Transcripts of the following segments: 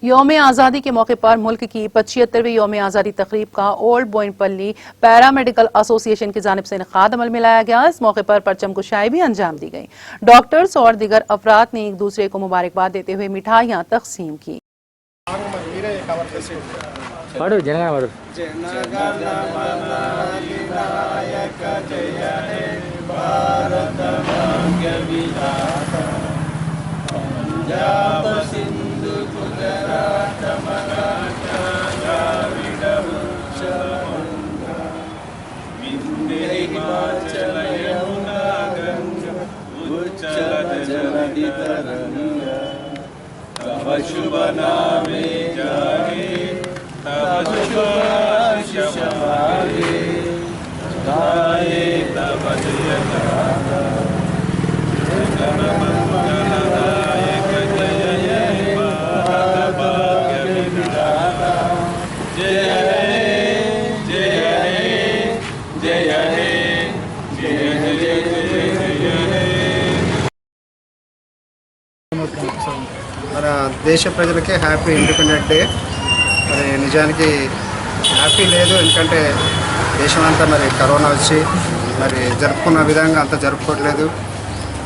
यौम आज़ादी के मौके पर मुल्क की 75वीं यौम आज़ादी तकरीब का old Boinpalli paramedical association की जानिब से इनेकाद अमल में लाया गया। इस मौके पर परचम कुशाई भी अंजाम दी गई। डॉक्टर्स और दीगर अफराद ने एक दूसरे को मुबारकबाद देते हुए मिठाइयाँ तकसीम की। शुभ नामे जागे तब शुभ शमागे गाए तब जय गाथा जन मंगलदायक जय जय भारत भाग्य विधाता जय हे जय हे जय हे जय जय जय हे। మన దేశ ప్రజలకి హ్యాపీ ఇండిపెండెంట్ డే. మరి నిజానికి హ్యాపీ లేదు, ఎందుకంటే దేశం అంతా మరి కరోనా వచ్చి మరి జరుపుకున్న విధంగా అంతా జరుపుకోవట్లేదు.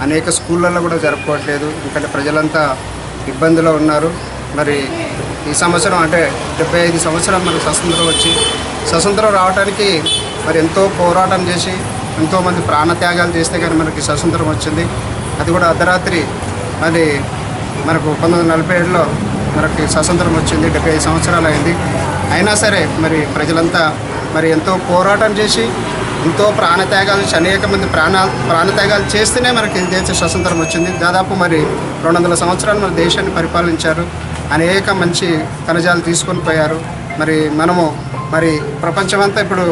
అనేక స్కూళ్ళల్లో కూడా జరుపుకోవట్లేదు, ఎందుకంటే ప్రజలంతా ఇబ్బందిలో ఉన్నారు. మరి ఈ సంవత్సరం అంటే 75 సంవత్సరం మనకు స్వతంత్రం రావడానికి మరి ఎంతో పోరాటం చేసి ఎంతోమంది ప్రాణత్యాగాలు చేస్తే కానీ మనకి స్వతంత్రం వచ్చింది. అది కూడా అర్ధరాత్రి మరి మనకు 1947లో మనకి స్వతంత్రం వచ్చింది. 75 సంవత్సరాలు అయింది. అయినా సరే మరి ప్రజలంతా మరి ఎంతో పోరాటం చేసి ఎంతో ప్రాణత్యాగాలు చేసి అనేక మంది ప్రాణత్యాగాలు చేస్తేనే మనకి దేశ స్వతంత్రం వచ్చింది. దాదాపు మరి 200 సంవత్సరాలు మన దేశాన్ని పరిపాలించారు. అనేక మంచి ఖనిజాలు తీసుకొని పోయారు. మరి మనము మరి ప్రపంచమంతా ఇప్పుడు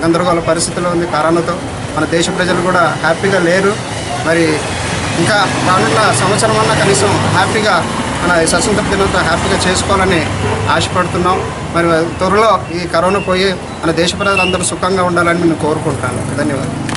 గందరగోళ పరిస్థితుల్లో ఉంది కరోనాతో. మన దేశ ప్రజలు కూడా హ్యాపీగా లేరు. మరి ఇంకా రానున్న సంవత్సరం అన్నా కనీసం హ్యాపీగా మన స్వతంత్ర దినంతో హ్యాపీగా చేసుకోవాలని ఆశపడుతున్నాం. మరి త్వరలో ఈ కరోనా పోయి మన దేశ ప్రజలందరూ సుఖంగా ఉండాలని నేను కోరుకుంటాను. ధన్యవాదాలు.